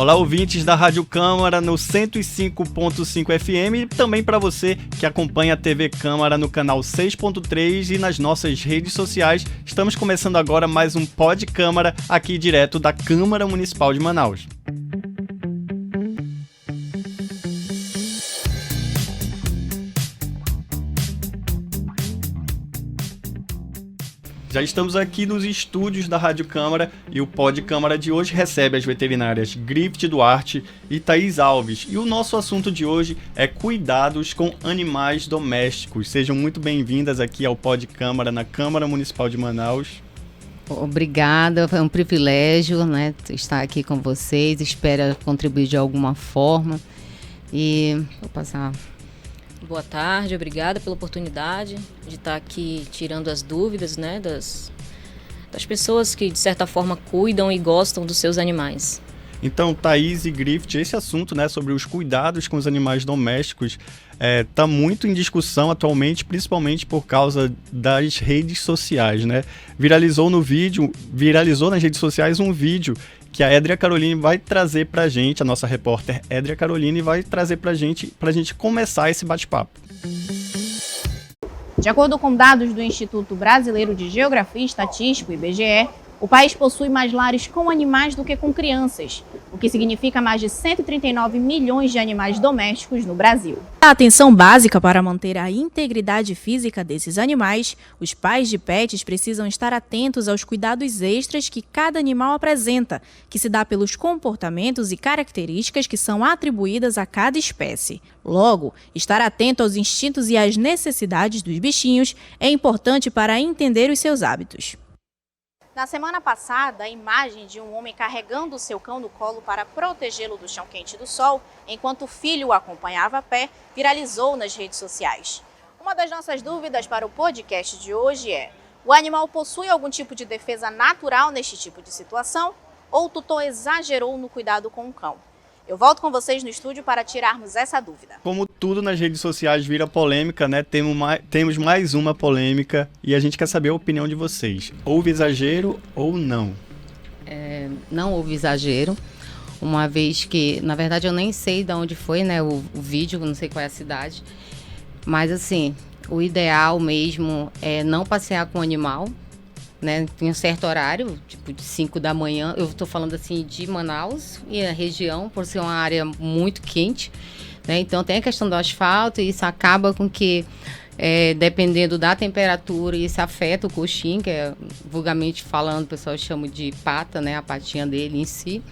Olá, ouvintes da Rádio Câmara no 105.5 FM e também para você que acompanha a TV Câmara no canal 6.3 e nas nossas redes sociais. Estamos começando agora mais um Pod Câmara aqui direto da Câmara Municipal de Manaus. Já estamos aqui nos estúdios da Rádio Câmara e o Pod Câmara de hoje recebe as veterinárias Grift Duarte e Thaís Alves. E o nosso assunto de hoje é cuidados com animais domésticos. Sejam muito bem-vindas aqui ao Pod Câmara na Câmara Municipal de Manaus. Obrigada, foi um privilégio, né, estar aqui com vocês. Espero contribuir de alguma forma. E vou passar... Boa tarde, obrigada pela oportunidade de estar aqui tirando as dúvidas, né, das pessoas que de certa forma cuidam e gostam dos seus animais. Então, Thaís e Grift, esse assunto, né, sobre os cuidados com os animais domésticos está muito em discussão atualmente, principalmente por causa das redes sociais, né? Viralizou nas redes sociais um vídeo que a Édria Caroline vai trazer pra gente, a nossa repórter Édria Caroline vai trazer pra gente começar esse bate-papo. De acordo com dados do Instituto Brasileiro de Geografia e Estatística, IBGE, o país possui mais lares com animais do que com crianças, o que significa mais de 139 milhões de animais domésticos no Brasil. A atenção básica para manter a integridade física desses animais, os pais de pets precisam estar atentos aos cuidados extras que cada animal apresenta, que se dá pelos comportamentos e características que são atribuídas a cada espécie. Logo, estar atento aos instintos e às necessidades dos bichinhos é importante para entender os seus hábitos. Na semana passada, a imagem de um homem carregando o seu cão no colo para protegê-lo do chão quente e do sol, enquanto o filho o acompanhava a pé, viralizou nas redes sociais. Uma das nossas dúvidas para o podcast de hoje é: o animal possui algum tipo de defesa natural neste tipo de situação? Ou o tutor exagerou no cuidado com o cão? Eu volto com vocês no estúdio para tirarmos essa dúvida. Como tudo nas redes sociais vira polêmica, né? Temos mais uma polêmica e a gente quer saber a opinião de vocês. Houve exagero ou não? Não houve exagero, uma vez que, na verdade, eu nem sei de onde foi, né, o vídeo, não sei qual é a cidade. Mas, assim, o ideal mesmo é não passear com o animal, né? Tem um certo horário, tipo de 5 da manhã, eu estou falando assim de Manaus e a região, por ser uma área muito quente, né? Então tem a questão do asfalto e isso acaba com que, dependendo da temperatura, isso afeta o coxim, que é, vulgarmente falando, o pessoal chama de pata, né? A patinha dele em si.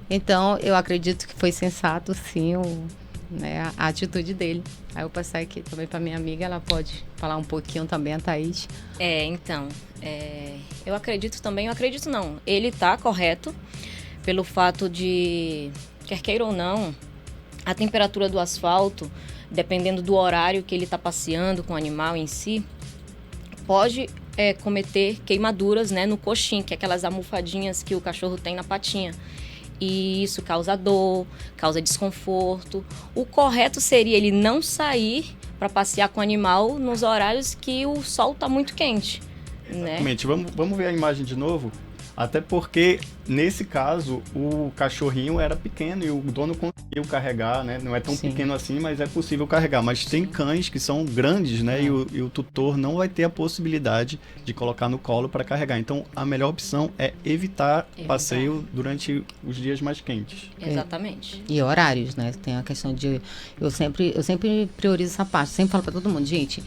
Então eu acredito que foi sensato sim né, a atitude dele. Aí eu passei aqui também para minha amiga, ela pode falar um pouquinho também, a Thaís. Eu acredito não, ele está correto pelo fato de, quer queira ou não, a temperatura do asfalto, dependendo do horário que ele está passeando com o animal em si, pode cometer queimaduras, né, no coxim, que é aquelas almofadinhas que o cachorro tem na patinha. E isso causa dor, causa desconforto. O correto seria ele não sair para passear com o animal nos horários que o sol está muito quente. Exatamente. Né? Vamos ver a imagem de novo? Até porque, nesse caso, o cachorrinho era pequeno e o dono conseguiu carregar, né? Não é tão Sim. pequeno assim, mas é possível carregar. Mas tem cães que são grandes, né? E o tutor não vai ter a possibilidade de colocar no colo para carregar. Então, a melhor opção é evitar passeio durante os dias mais quentes. Exatamente. E horários, né? Tem a questão de... Eu sempre priorizo essa parte. Sempre falo para todo mundo, gente...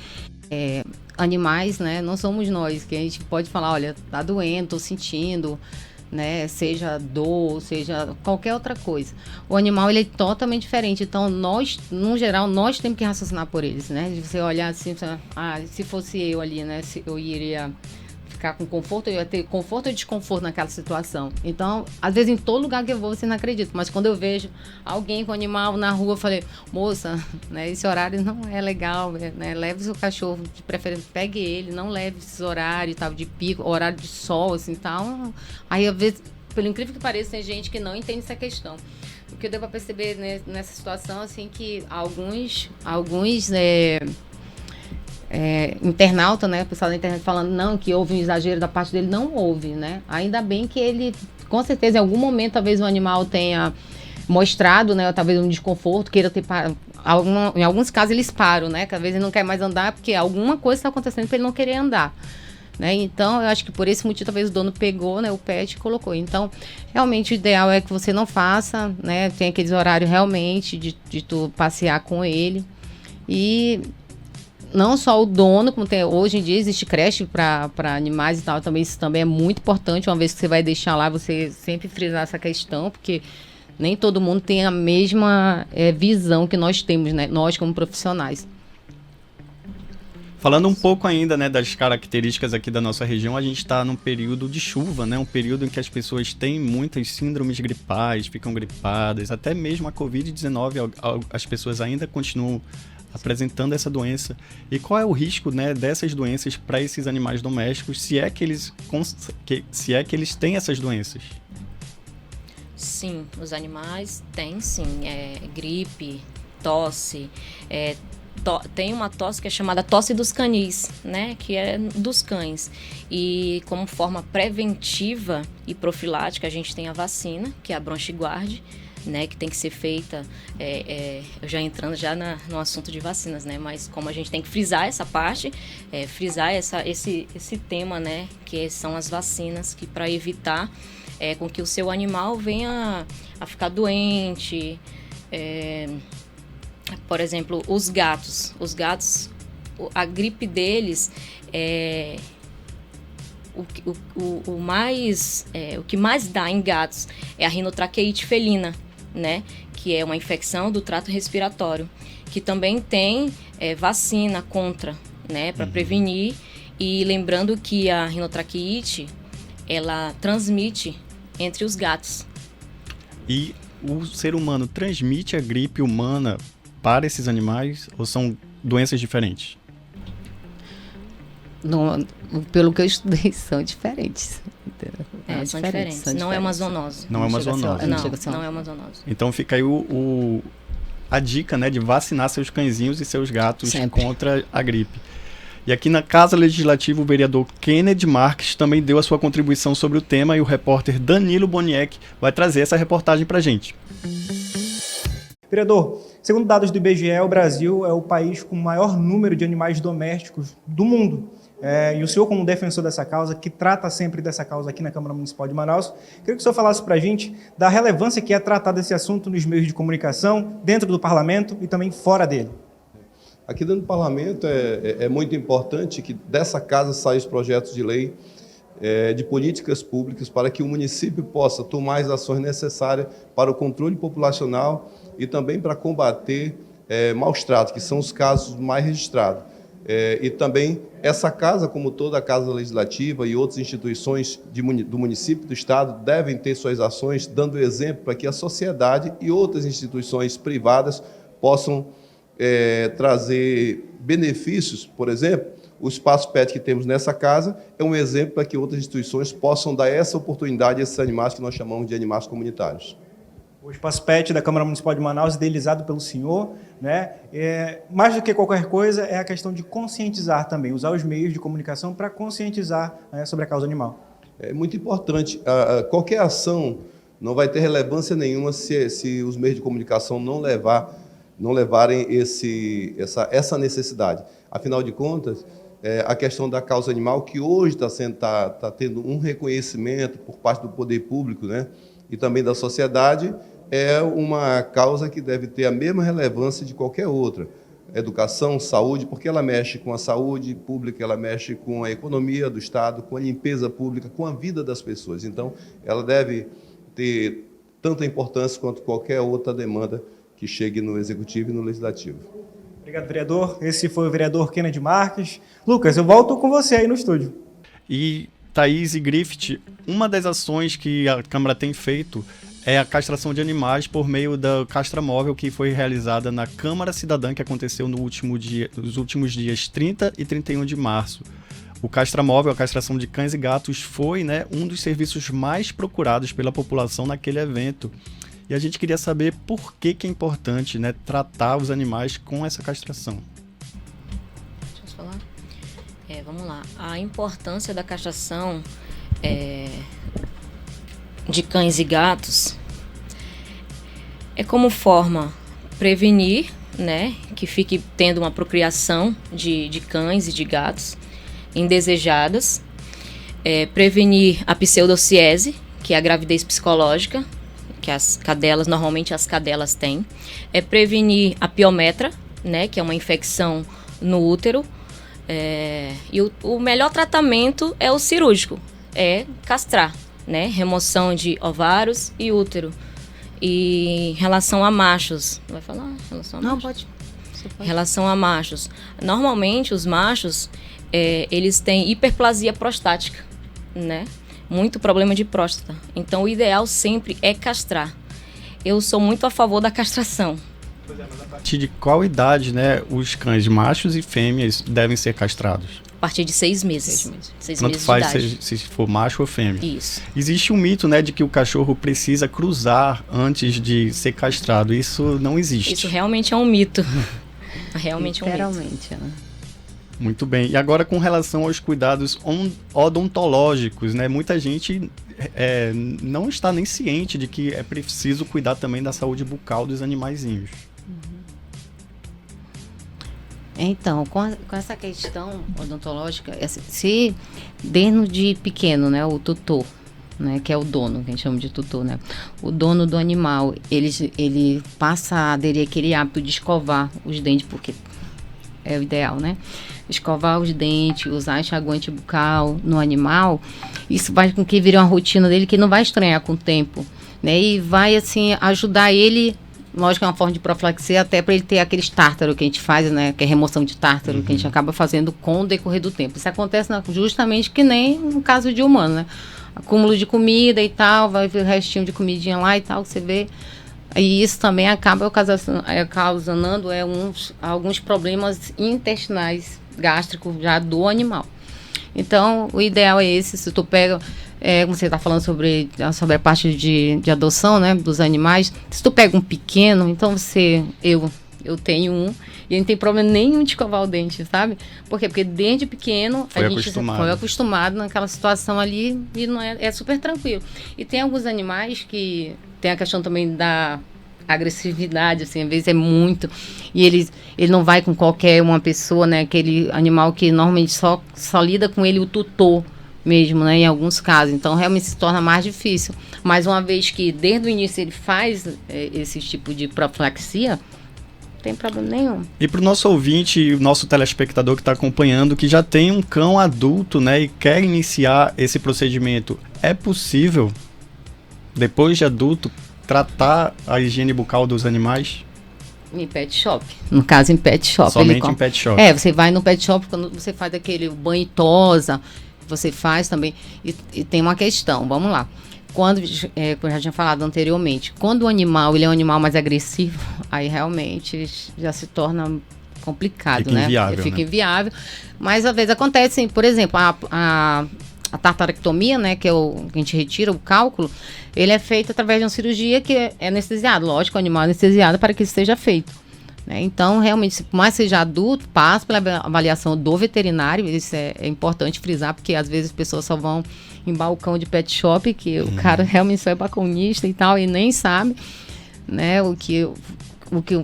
animais, né, não somos nós, que a gente pode falar, olha, tá doendo, tô sentindo, né, seja dor, seja qualquer outra coisa. O animal, ele é totalmente diferente, então nós, no geral, nós temos que raciocinar por eles, né, de você olhar assim, se fosse eu ali, né, se eu iria ficar com conforto, eu ia ter conforto ou desconforto naquela situação. Então, às vezes, em todo lugar que eu vou, você não acredita. Mas quando eu vejo alguém com animal na rua, eu falei, moça, né, esse horário não é legal, né? Leve o seu cachorro, de preferência, pegue ele, não leve esses horários, tal, de pico, horário de sol, assim, tal. Aí, às vezes, pelo incrível que pareça, tem gente que não entende essa questão. O que eu devo perceber nessa situação, assim, que alguns internauta, né, o pessoal da internet falando não, que houve um exagero da parte dele, não houve, né, ainda bem que ele, com certeza, em algum momento, talvez o animal tenha mostrado, né, talvez um desconforto, queira ter em alguns casos eles param, né, que às vezes ele não quer mais andar porque alguma coisa está acontecendo para ele não querer andar, né, então eu acho que por esse motivo talvez o dono pegou, né, o pet e colocou. Então realmente o ideal é que você não faça, né, tem aqueles horários realmente de tu passear com ele. E não só o dono, como tem hoje em dia existe creche para animais e tal, também isso também é muito importante. Uma vez que você vai deixar lá, você sempre frisar essa questão, porque nem todo mundo tem a mesma visão que nós temos, né? Nós como profissionais. Falando um pouco ainda, né, das características aqui da nossa região, a gente está num período de chuva, né, um período em que as pessoas têm muitas síndromes gripais, ficam gripadas, até mesmo a Covid-19, as pessoas ainda continuam apresentando essa doença. E qual é o risco, né, dessas doenças para esses animais domésticos, se é que eles têm essas doenças? Sim, os animais têm sim, gripe, tosse, tem uma tosse que é chamada tosse dos canis, né, que é dos cães. E como forma preventiva e profilática, a gente tem a vacina, que é a Bronchiguard, né, que tem que ser feita, eu já entrando no assunto de vacinas, né, mas como a gente tem que frisar essa parte, frisar esse tema, né, que são as vacinas, que para evitar com que o seu animal venha a ficar doente. Por exemplo, os gatos, a gripe deles o que mais dá em gatos é a rinotraqueite felina, né? Que é uma infecção do trato respiratório, que também tem vacina contra, né? Para prevenir. E lembrando que a rinotraqueite, ela transmite entre os gatos. E o ser humano transmite a gripe humana para esses animais ou são doenças diferentes? Não, pelo que eu estudei, são diferentes. São diferentes. Não é uma zoonose. Não é uma zoonose. Não é uma zoonose. Então fica aí a dica, né, de vacinar seus cãezinhos e seus gatos contra a gripe. E aqui na Casa Legislativa, o vereador Kennedy Marques também deu a sua contribuição sobre o tema e o repórter Danilo Boniek vai trazer essa reportagem para a gente. Vereador, segundo dados do IBGE, o Brasil é o país com o maior número de animais domésticos do mundo. E o senhor, como defensor dessa causa, que trata sempre dessa causa aqui na Câmara Municipal de Manaus, queria que o senhor falasse para a gente da relevância que é tratar desse assunto nos meios de comunicação, dentro do parlamento e também fora dele. Aqui dentro do parlamento é muito importante que dessa casa saiam os projetos de lei de políticas públicas para que o município possa tomar as ações necessárias para o controle populacional e também para combater maus tratos, que são os casos mais registrados. E também essa casa, como toda a Casa Legislativa e outras instituições do município, do Estado, devem ter suas ações, dando exemplo para que a sociedade e outras instituições privadas possam trazer benefícios. Por exemplo, o espaço PET que temos nessa casa é um exemplo para que outras instituições possam dar essa oportunidade a esses animais que nós chamamos de animais comunitários. O espaço PET da Câmara Municipal de Manaus, idealizado pelo senhor, né? Mais do que qualquer coisa, é a questão de conscientizar também, usar os meios de comunicação para conscientizar sobre a causa animal. É muito importante. Qualquer ação não vai ter relevância nenhuma se os meios de comunicação não levarem essa necessidade. Afinal de contas, a questão da causa animal, que hoje está tendo um reconhecimento por parte do poder público, né, e também da sociedade, é uma causa que deve ter a mesma relevância de qualquer outra. Educação, saúde, porque ela mexe com a saúde pública, ela mexe com a economia do Estado, com a limpeza pública, com a vida das pessoas. Então, ela deve ter tanta importância quanto qualquer outra demanda que chegue no Executivo e no Legislativo. Obrigado, vereador. Esse foi o vereador Kennedy Marques. Lucas, eu volto com você aí no estúdio. E Thaís e Griffith, uma das ações que a Câmara tem feito é a castração de animais por meio da castra móvel que foi realizada na Câmara Cidadã, que aconteceu nos últimos dias 30 e 31 de março. O castramóvel, a castração de cães e gatos, foi, né, um dos serviços mais procurados pela população naquele evento. E a gente queria saber por que é importante, né, tratar os animais com essa castração. Deixa eu falar. Vamos lá. A importância da castração de cães e gatos É como forma prevenir, né, que fique tendo uma procriação de cães e de gatos indesejadas, prevenir a pseudociese, que é a gravidez psicológica, que normalmente as cadelas têm, prevenir a piometra, né, que é uma infecção no útero, e o melhor tratamento é o cirúrgico, é castrar, né, remoção de ovários e útero. E em relação a machos, vai falar? Não, pode. Em relação a machos, normalmente os machos, eles têm hiperplasia prostática, né? Muito problema de próstata. Então o ideal sempre é castrar. Eu sou muito a favor da castração. Mas a partir de qual idade, né, os cães machos e fêmeas devem ser castrados? A partir de 6 meses. 6 Tanto meses faz de idade. se for macho ou fêmea. Isso. Existe um mito, né, de que o cachorro precisa cruzar antes de ser castrado. Isso não existe. Isso realmente é um mito. Realmente é um mito. Literalmente, né? Muito bem. E agora com relação aos cuidados odontológicos, né? Muita gente não está nem ciente de que é preciso cuidar também da saúde bucal dos animaizinhos. Então, com essa questão odontológica, se desde de pequeno, né, o tutor, né, que é o dono, que a gente chama de tutor, né, o dono do animal, ele passa a aderir aquele hábito de escovar os dentes, porque é o ideal, né? Escovar os dentes, usar enxaguante bucal no animal, isso vai com que vire uma rotina dele que não vai estranhar com o tempo, né? E vai, assim, ajudar ele, lógico que é uma forma de profilaxia, até para ele ter aqueles tártaro que a gente faz, né? Que é remoção de tártaro, que a gente acaba fazendo com o decorrer do tempo. Isso acontece justamente que nem no caso de humano, né? Acúmulo de comida e tal, vai ver o restinho de comidinha lá e tal, você vê. E isso também acaba ocasionando alguns problemas intestinais, gástricos já do animal. Então, o ideal é esse, se tu pega, como você está falando sobre a parte de adoção, né, dos animais, se tu pega um pequeno, então eu tenho um, e não tem problema nenhum de escovar o dente, sabe? Por quê? Porque desde pequeno a gente foi acostumado naquela situação ali e não é super tranquilo. E tem alguns animais que tem a questão também da agressividade, assim, às vezes é muito, e ele não vai com qualquer uma pessoa, né, aquele animal que normalmente só lida com ele o tutor mesmo, né, em alguns casos, então realmente se torna mais difícil, mas uma vez que desde o início ele faz esse tipo de profilaxia, não tem problema nenhum. E para o nosso ouvinte, o nosso telespectador que está acompanhando, que já tem um cão adulto, né, e quer iniciar esse procedimento, é possível, depois de adulto, tratar a higiene bucal dos animais? Em pet shop. No caso, em pet shop. Somente em pet shop. Você vai no pet shop, quando você faz aquele banho e tosa, você faz também. E tem uma questão, vamos lá. Quando eu já tinha falado anteriormente, quando o animal ele é um animal mais agressivo, aí realmente já se torna complicado, fica inviável, fica inviável. Mas às vezes acontece, por exemplo, a tartarectomia, né, que a gente retira o cálculo, ele é feito através de uma cirurgia que é anestesiado. Lógico, o animal é anestesiado para que isso seja feito, né? Então, realmente, se mais seja adulto, passa pela avaliação do veterinário. Isso é importante frisar, porque às vezes as pessoas só vão em balcão de pet shop, que o cara realmente só é balconista e tal, e nem sabe, né,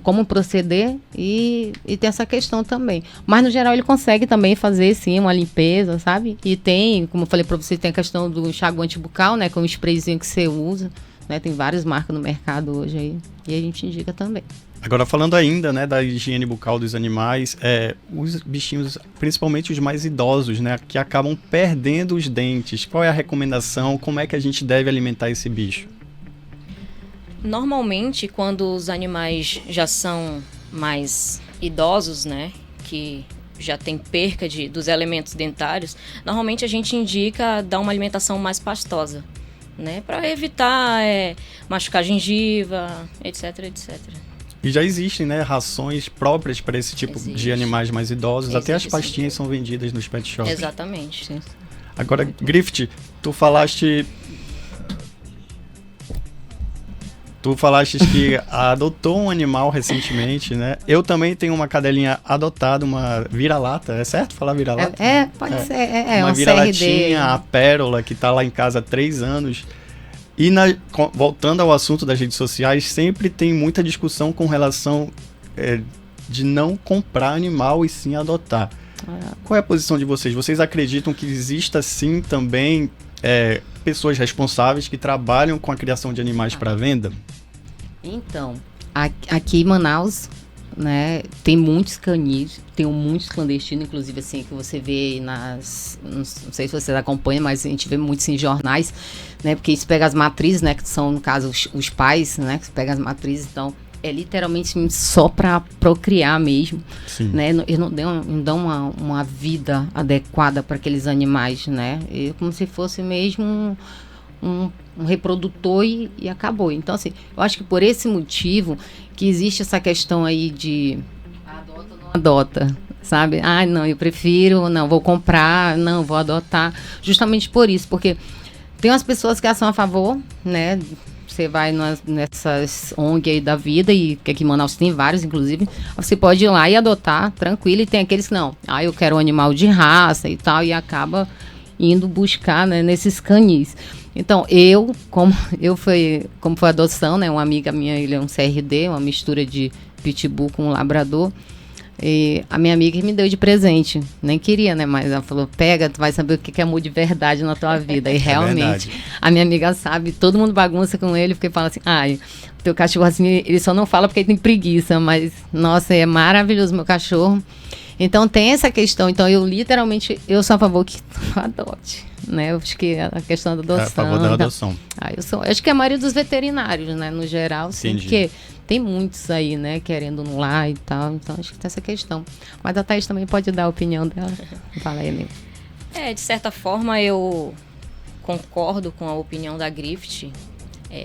como proceder e tem essa questão também. Mas, no geral, ele consegue também fazer, sim, uma limpeza, sabe? E tem, como eu falei para você, tem a questão do enxaguante bucal, né? Que é um sprayzinho que você usa, né? Tem várias marcas no mercado hoje aí. E a gente indica também. Agora, falando ainda, né, da higiene bucal dos animais, os bichinhos, principalmente os mais idosos, né? Que acabam perdendo os dentes. Qual é a recomendação? Como é que a gente deve alimentar esse bicho? Normalmente, quando os animais já são mais idosos, né, que já tem perca dos elementos dentários, normalmente a gente indica dar uma alimentação mais pastosa, né, para evitar machucar a gengiva, etc, etc. E já existem, né, rações próprias para esse tipo de animais mais idosos. Até as pastinhas são vendidas nos pet shops. Exatamente. Sim. Agora, Griffith, tu falaste que adotou um animal recentemente, né? Eu também tenho uma cadelinha adotada, uma vira-lata. É certo falar vira-lata? Pode ser. Uma um vira-latinha, CRD. a Pérola, que tá lá em casa há 3 anos. E voltando ao assunto das redes sociais, sempre tem muita discussão com relação de não comprar animal e sim adotar. Qual é a posição de vocês? Vocês acreditam que exista sim também pessoas responsáveis que trabalham com a criação de animais para venda? Então, aqui em Manaus, né, tem muitos canis, tem muitos clandestinos, inclusive assim, que você vê não sei se vocês acompanham, mas a gente vê muitos em jornais, né, porque isso pega as matrizes, né, que são, no caso, os pais, né, que pegam as matrizes, então é literalmente só para procriar mesmo, né, eles não dão uma vida adequada para aqueles animais, né, como se fosse mesmo um reprodutor e acabou. Então, assim, eu acho que por esse motivo que existe essa questão aí de adota ou não adota, sabe? Não, eu prefiro, não, vou comprar, não, vou adotar. Justamente por isso, porque tem umas pessoas que são a favor, né? Você vai nessas ONG aí da vida, e que aqui em Manaus tem vários, inclusive, você pode ir lá e adotar, tranquilo, e tem aqueles que não, eu quero um animal de raça e tal, e acaba indo buscar, né, nesses canis. Então, como foi adoção, né, uma amiga minha, ele é um CRD, uma mistura de pitbull com um labrador, e a minha amiga me deu de presente, nem queria, né, mas ela falou, pega, tu vai saber o que é amor de verdade na tua vida, e realmente, a minha amiga sabe, todo mundo bagunça com ele, porque fala assim, teu cachorro assim, ele só não fala porque ele tem preguiça, mas, nossa, é maravilhoso meu cachorro. Então tem essa questão, então eu sou a favor que tu adote, né, eu acho que a questão da adoção. A favor da adoção. Acho que a maioria dos veterinários, né, no geral, sim, entendi. Porque tem muitos aí, né, querendo no lar e tal, então acho que tem essa questão. Mas a Thaís também pode dar a opinião dela. Fala aí, Emílio. De certa forma eu concordo com a opinião da Grift.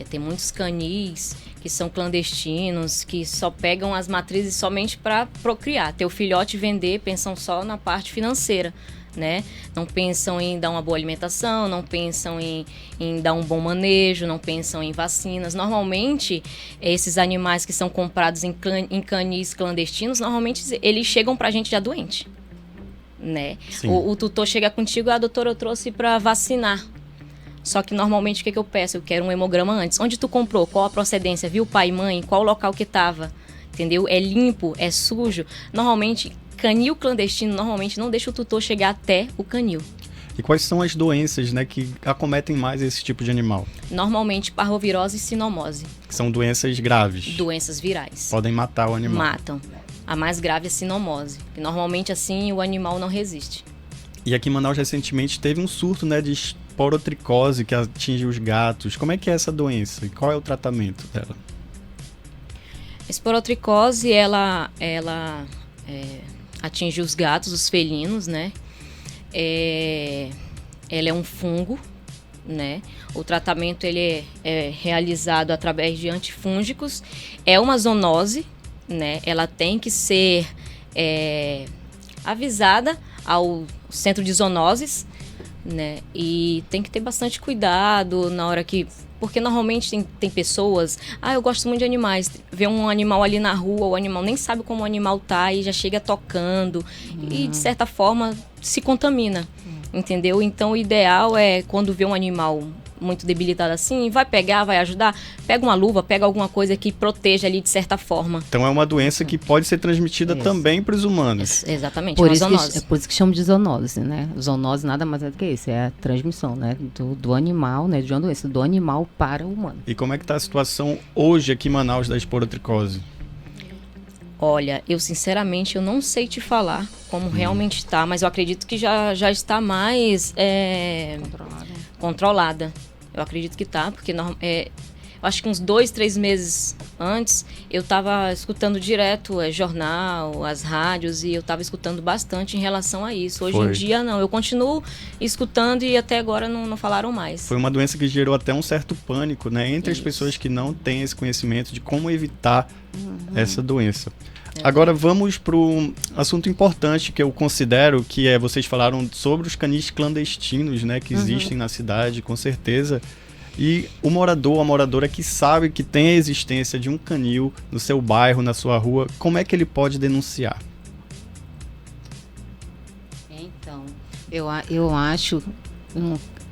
Tem muitos canis que são clandestinos, que só pegam as matrizes somente para procriar, ter o filhote e vender, pensam só na parte financeira, né? Não pensam em dar uma boa alimentação, não pensam em dar um bom manejo, não pensam em vacinas. Normalmente, esses animais que são comprados em canis clandestinos, normalmente eles chegam pra gente já doente, né? O tutor chega contigo, doutora, eu trouxe para vacinar. Só que normalmente o que eu peço? Eu quero um hemograma antes. Onde tu comprou? Qual a procedência? Viu pai e mãe? Qual o local que tava? Entendeu? É limpo? É sujo? Normalmente, canil clandestino normalmente não deixa o tutor chegar até o canil. E quais são as doenças, né, que acometem mais esse tipo de animal? Normalmente parvovirose e sinomose. Que são doenças graves. Doenças virais. Podem matar o animal. Matam. A mais grave é a sinomose. E normalmente assim o animal não resiste. E aqui em Manaus recentemente teve um surto, né, de esporotricose que atinge os gatos. Como é que é essa doença? E qual é o tratamento dela? A esporotricose, ela atinge os gatos, os felinos, né? Ela é um fungo, né? O tratamento ele é realizado através de antifúngicos. É uma zoonose, né? Ela tem que ser avisada ao centro de zoonoses, né? E tem que ter bastante cuidado na hora que... Porque normalmente tem pessoas... eu gosto muito de animais. Vê um animal ali na rua, o animal nem sabe como o animal tá e já chega tocando. E, de certa forma, se contamina. Entendeu? Então, o ideal é, quando vê um animal muito debilitado assim, vai pegar, vai ajudar, pega uma luva, pega alguma coisa que proteja ali de certa forma. Então é uma doença que pode ser transmitida também para os humanos. Exatamente, por isso que chamam de zoonose, né? Zoonose nada mais é do que isso, é a transmissão, né, do animal, né, de uma doença, do animal para o humano. E como é que está a situação hoje aqui em Manaus da esporotricose? Olha, eu sinceramente eu não sei te falar como realmente está, mas eu acredito que já está mais controlada. Eu acredito que tá, porque eu acho que uns 2, 3 meses antes eu estava escutando direto jornal, as rádios, e eu estava escutando bastante em relação a isso. Hoje em dia não, eu continuo escutando e até agora não falaram mais. Foi uma doença que gerou até um certo pânico, né, entre as pessoas que não têm esse conhecimento de como evitar essa doença. Agora vamos para um assunto importante que eu considero, que vocês falaram sobre os canis clandestinos, né, que existem na cidade, com certeza. E o morador, a moradora que sabe que tem a existência de um canil no seu bairro, na sua rua, como é que ele pode denunciar? Então, eu acho